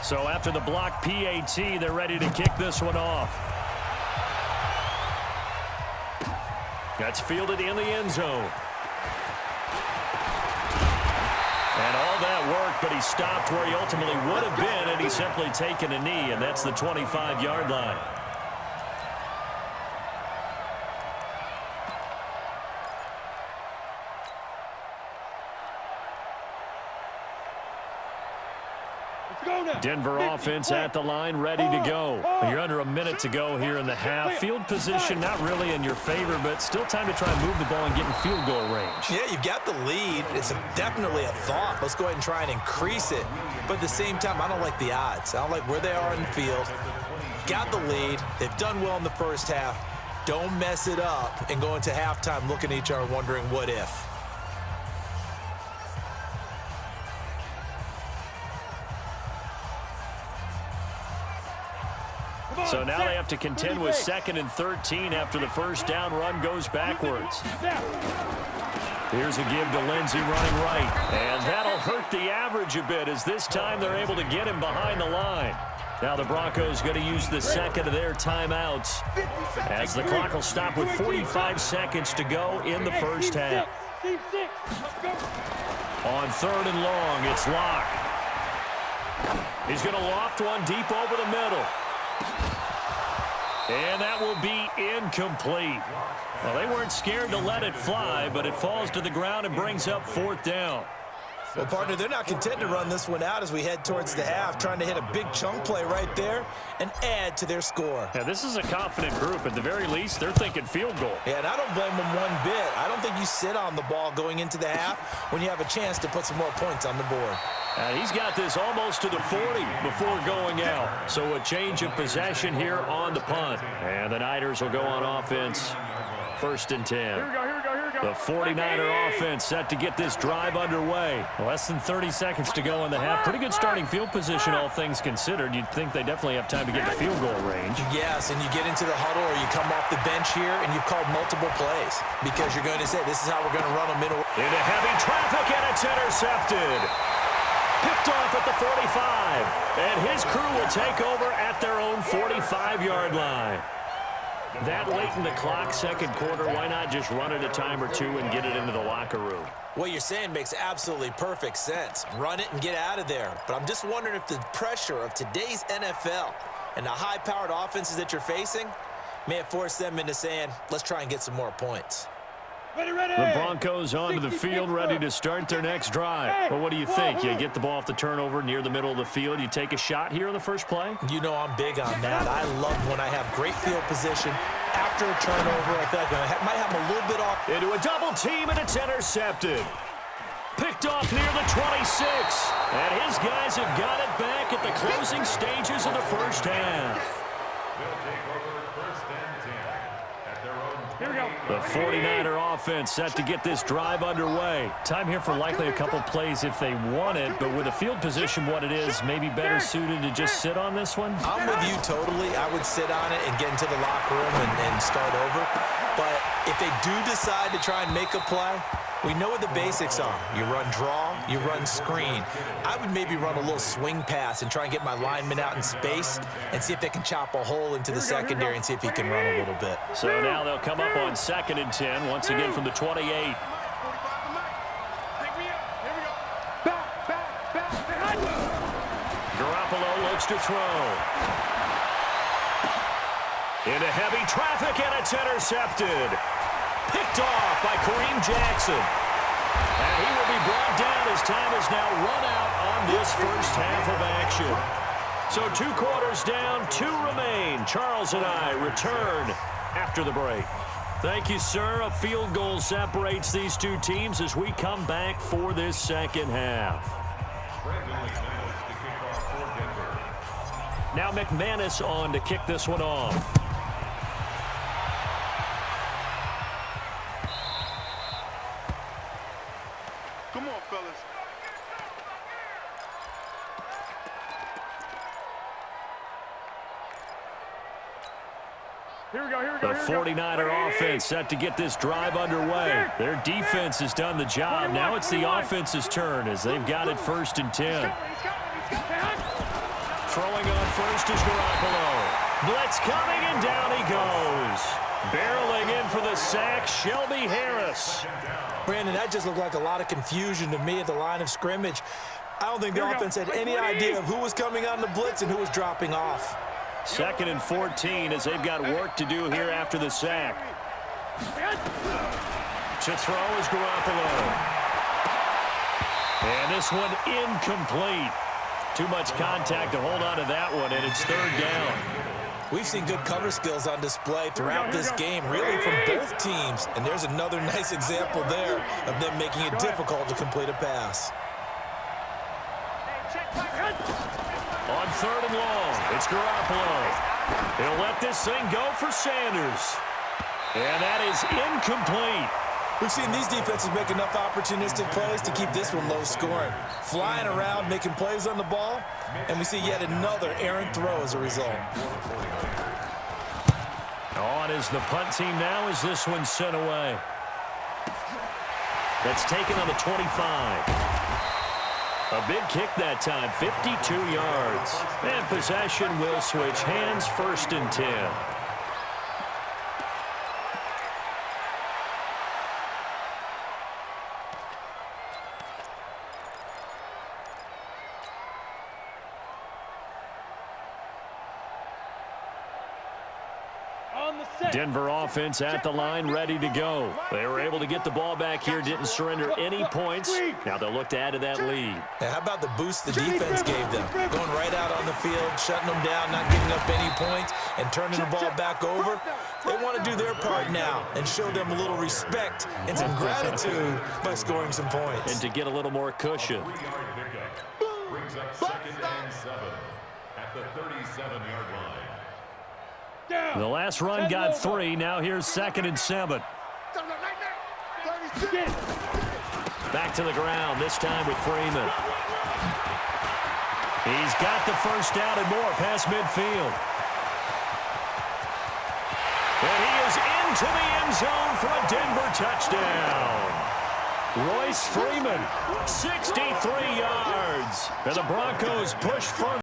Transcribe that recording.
So after the block PAT, they're ready to kick this one off. That's fielded in the end zone. And all that work, but he stopped where he ultimately would have been, and he's simply taken a knee, and that's the 25-yard line. Denver offense at the line, ready to go. You're under a minute to go here in the half. Field position not really in your favor, but still time to try and move the ball and get in field goal range. Yeah, you've got the lead. It's definitely a thought. Let's go ahead and try and increase it. But at the same time, I don't like the odds. I don't like where they are in the field. Got the lead. They've done well in the first half. Don't mess it up and go into halftime looking at each other wondering what if. So now they have to contend with 2nd and 13 after the first down run goes backwards. Here's a give to Lindsey running right. And that'll hurt the average a bit as this time they're able to get him behind the line. Now the Broncos going to use the second of their timeouts as the clock will stop with 45 seconds to go in the first half. On 3rd and long, it's Locke. He's going to loft one deep over the middle. And that will be incomplete. Well, they weren't scared to let it fly, but it falls to the ground and brings up 4th down. Well, partner, they're not content to run this one out as we head towards the half, trying to hit a big chunk play right there and add to their score. Yeah, this is a confident group. At the very least, they're thinking field goal. Yeah, and I don't blame them one bit. I don't think you sit on the ball going into the half when you have a chance to put some more points on the board. And he's got this almost to the 40 before going out. So a change of possession here on the punt. And the Niners will go on offense. 1st and 10. Here we go. The 49er offense set to get this drive underway. Less than 30 seconds to go in the half. Pretty good starting field position, all things considered. You'd think they definitely have time to get to field goal range. Yes, and you get into the huddle or you come off the bench here and you've called multiple plays because you're going to say, this is how we're going to run them into heavy traffic, and it's intercepted. Picked off at the 45. And his crew will take over at their own 45-yard line. That late in the clock, second quarter, why not just run it a time or two and get it into the locker room? What you're saying makes absolutely perfect sense. Run it and get out of there. But I'm just wondering if the pressure of today's NFL and the high-powered offenses that you're facing may have forced them into saying, let's try and get some more points. The Broncos onto the field, ready to start their next drive. Well, what do you think? You get the ball off the turnover near the middle of the field. You take a shot here in the first play? You know I'm big on that. I love when I have great field position. After a turnover, I feel like I might have a little bit off. Into a double team, and it's intercepted. Picked off near the 26. And his guys have got it back at the closing stages of the first half. Here we go. The 49er offense set to get this drive underway. Time here for likely a couple plays if they want it, but with a field position what it is, maybe better suited to just sit on this one? I'm with you totally. I would sit on it and get into the locker room and start over. But if they do decide to try and make a play, we know what the basics are. You run draw, you run screen. I would maybe run a little swing pass and try and get my lineman out in space and see if they can chop a hole into the secondary and see if he can run a little bit. So now they'll come up on 2nd and 10, once again from the 28. Garoppolo looks to throw. Into heavy traffic, and it's intercepted. Picked off by Kareem Jackson. And he will be brought down as time is now run out on this first half of action. So 2 quarters down, 2 remain. Charles and I return after the break. Thank you, sir. A field goal separates these two teams as we come back for this second half. Now McManus on to kick this one off. Come on, fellas. Here we go. The 49er offense set to get this drive underway. Their defense has done the job. Now it's the offense's turn as they've got it 1st and 10. Throwing on first is Garoppolo. Blitz coming, and down he goes. Barreling in for the sack, Shelby Harris. Brandon, that just looked like a lot of confusion to me at the line of scrimmage. I don't think the offense had any idea of who was coming on the blitz and who was dropping off. 2nd and 14 as they've got work to do here after the sack. To throw is Garoppolo. And this one incomplete. Too much contact to hold on to that one, and it's 3rd down. We've seen good cover skills on display throughout this game, really from both teams. And there's another nice example there of them making it difficult to complete a pass. On 3rd and long, it's Garoppolo. He'll let this thing go for Sanders. And that is incomplete. We've seen these defenses make enough opportunistic plays to keep this one low scoring. Flying around, making plays on the ball, and we see yet another errant throw as a result. On is the punt team now as this one's sent away. That's taken on the 25. A big kick that time, 52 yards. And possession will switch hands, 1st and 10. Denver offense at the line, ready to go. They were able to get the ball back here, didn't surrender any points. Now they'll look to add to that lead. Now, how about the boost the defense gave them? Going right out on the field, shutting them down, not giving up any points, and turning the ball back over. They want to do their part now and show them a little respect and some gratitude by scoring some points. And to get a little more cushion. Brings up 2nd and 7 at the 37-yard line. The last run got 3. Now here's 2nd and 7. Back to the ground, this time with Freeman. He's got the 1st down and more past midfield. And he is into the end zone for a Denver touchdown. Royce Freeman, 63 yards. And the Broncos push further.